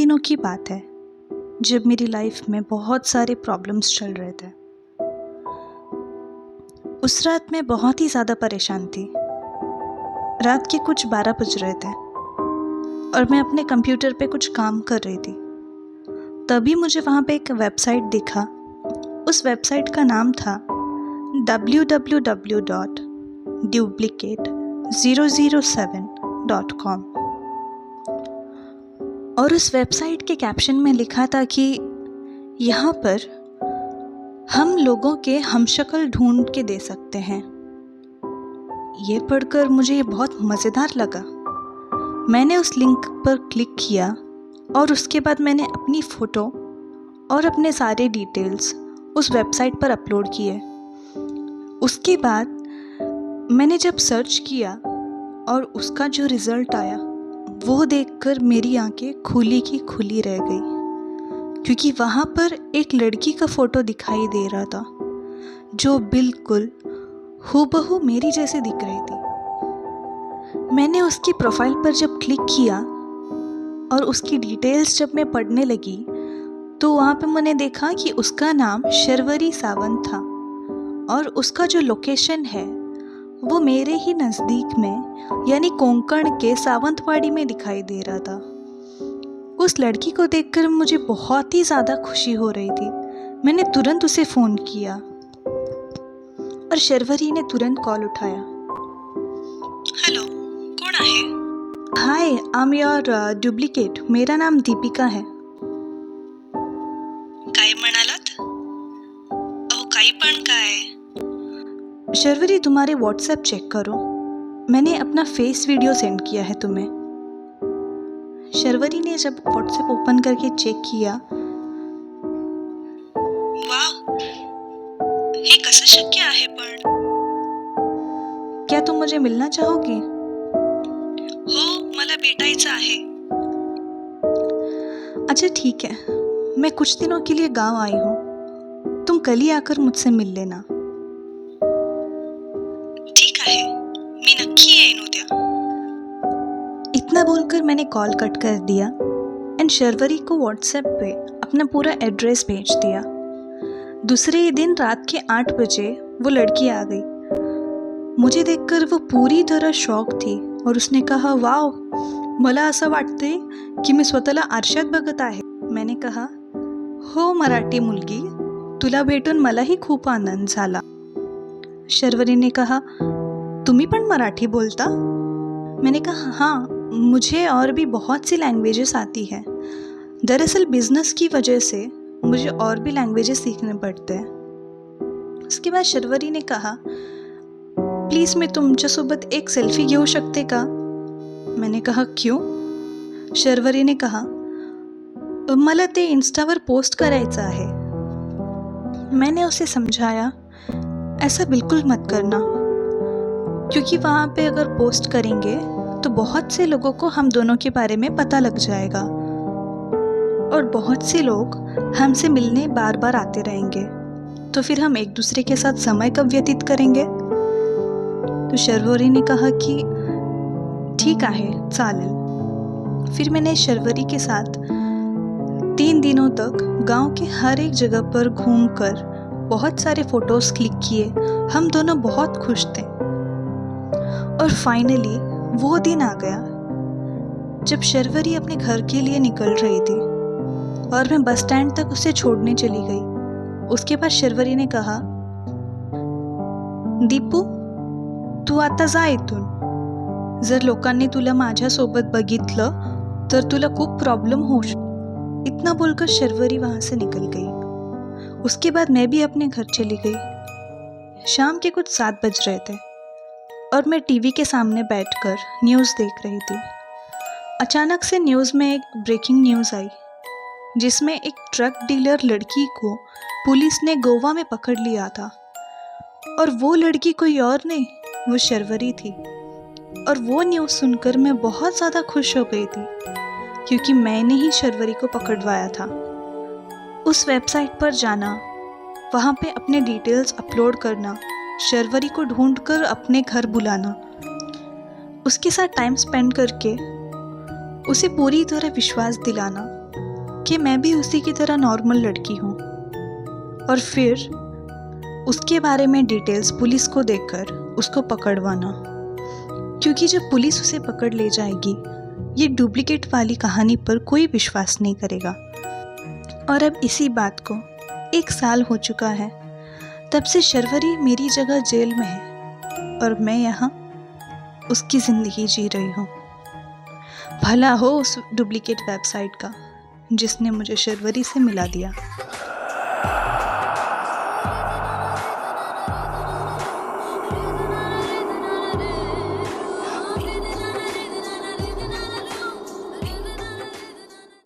दिनों की बात है जब मेरी लाइफ में बहुत सारे प्रॉब्लम्स चल रहे थे। उस रात मैं बहुत ही ज़्यादा परेशान थी। रात के कुछ 12 बज रहे थे और मैं अपने कंप्यूटर पे कुछ काम कर रही थी। तभी मुझे वहाँ पे एक वेबसाइट दिखा। उस वेबसाइट का नाम था www.duplicate007.com और उस वेबसाइट के कैप्शन में लिखा था कि यहाँ पर हम लोगों के हमशक्ल ढूंढ के दे सकते हैं। ये पढ़कर मुझे ये बहुत मज़ेदार लगा। मैंने उस लिंक पर क्लिक किया और उसके बाद मैंने अपनी फ़ोटो और अपने सारे डिटेल्स उस वेबसाइट पर अपलोड किए। उसके बाद मैंने जब सर्च किया और उसका जो रिज़ल्ट आया वो देखकर मेरी आंखें खुली की खुली रह गई, क्योंकि वहाँ पर एक लड़की का फ़ोटो दिखाई दे रहा था जो बिल्कुल हूबहू मेरी जैसे दिख रही थी। मैंने उसकी प्रोफाइल पर जब क्लिक किया और उसकी डिटेल्स जब मैं पढ़ने लगी तो वहाँ पे मैंने देखा कि उसका नाम शर्वरी सावंत था और उसका जो लोकेशन है वो मेरे ही नज़दीक में यानी कोंकण के सावंतवाड़ी में दिखाई दे रहा था। उस लड़की को देखकर मुझे बहुत ही ज़्यादा खुशी हो रही थी। मैंने तुरंत उसे फ़ोन किया और शर्वरी ने तुरंत कॉल उठाया। हॅलो, कोण आहे? हाय, आई एम योर डुप्लिकेट। मेरा नाम दीपिका है। काय म्हणालात? अहो काही पण काय? शर्वरी, तुम्हारे व्हाट्सएप चेक करो, मैंने अपना फेस वीडियो सेंड किया है तुम्हें। शर्वरी ने जब व्हाट्सएप ओपन करके चेक किया, वाव, हे कसं शक्य आहे पण? क्या तुम मुझे मिलना चाहोगी? हो, मला भेटायचं आहे. अच्छा ठीक है, मैं कुछ दिनों के लिए गांव आई हूँ, तुम कल ही आकर मुझसे मिल लेना। ठीक आहे, मी नक्की येईन उद्या. इतना बोलकर मैंने कॉल कट कर दिया एंड शर्वरी को व्हाट्सएप पे अपना पूरा एड्रेस भेज दिया। दूसरे ही दिन रात के 8 बजे वो लड़की आ गई। मुझे देखकर वो पूरी तरह शॉक थी और उसने कहा, वाव, मला असं वाटते की मी स्वतःला आरशात बघत आहे। मैंने कहा, हो मराठी मुलगी, तुला भेटून मलाही खूप आनंद झाला। शर्वरी ने कहा, तुम्ही पण मराठी बोलता? मैंने कहा, हाँ, मुझे और भी बहुत सी लैंग्वेजेस आती है। दरअसल बिजनेस की वजह से मुझे और भी लैंग्वेजेस सीखने पड़ते हैं। उसके बाद शर्वरी ने कहा, प्लीज़ मी तुमच्यासोबत एक सेल्फी घेऊ शकते का? मैंने कहा, क्यों? शर्वरी ने कहा, मला ते इंस्टावर पोस्ट करायचं आहे। मैंने उसे समझाया, ऐसा बिल्कुल मत करना, क्योंकि वहाँ पे अगर पोस्ट करेंगे तो बहुत से लोगों को हम दोनों के बारे में पता लग जाएगा और बहुत से लोग हमसे मिलने बार बार आते रहेंगे, तो फिर हम एक दूसरे के साथ समय कब व्यतीत करेंगे? तो शर्वरी ने कहा कि ठीक आहे, चालेल। फिर मैंने शर्वरी के साथ 3 दिनों तक गांव के हर एक जगह पर घूमकर बहुत सारे फ़ोटोज़ क्लिक किए। हम दोनों बहुत खुश थे और फाइनली वो दिन आ गया जब शर्वरी अपने घर के लिए निकल रही थी और मैं बस स्टैंड तक उसे छोड़ने चली गई। उसके बाद शर्वरी ने कहा, दीपू, तू आता जा इथून। जर लोकांनी तुला माझ्यासोबत बघितलं तर तुला खूप प्रॉब्लम होऊ शकतो। इतना बोलकर शर्वरी वहाँ से निकल गई। उसके बाद मैं भी अपने घर चली गई। शाम के कुछ 7 बज रहे थे और मैं टीवी के सामने बैठकर न्यूज़ देख रही थी। अचानक से न्यूज़ में एक ब्रेकिंग न्यूज़ आई जिसमें एक ट्रक डीलर लड़की को पुलिस ने गोवा में पकड़ लिया था और वो लड़की कोई और नहीं, वो शर्वरी थी। और वो न्यूज़ सुनकर मैं बहुत ज़्यादा खुश हो गई थी, क्योंकि मैंने ही शर्वरी को पकड़वाया था। उस वेबसाइट पर जाना, वहाँ पे अपने डिटेल्स अपलोड करना, शर्वरी को ढूंढकर अपने घर बुलाना, उसके साथ टाइम स्पेंड करके उसे पूरी तरह विश्वास दिलाना कि मैं भी उसी की तरह नॉर्मल लड़की हूँ, और फिर उसके बारे में डिटेल्स पुलिस को देकर उसको पकड़वाना, क्योंकि जब पुलिस उसे पकड़ ले जाएगी ये डुप्लीकेट वाली कहानी पर कोई विश्वास नहीं करेगा। और अब इसी बात को 1 साल हो चुका है, तब से शर्वरी मेरी जगह जेल में है और मैं यहाँ उसकी ज़िंदगी जी रही हूँ। भला हो उस डुप्लीकेट वेबसाइट का जिसने मुझे शर्वरी से मिला दिया।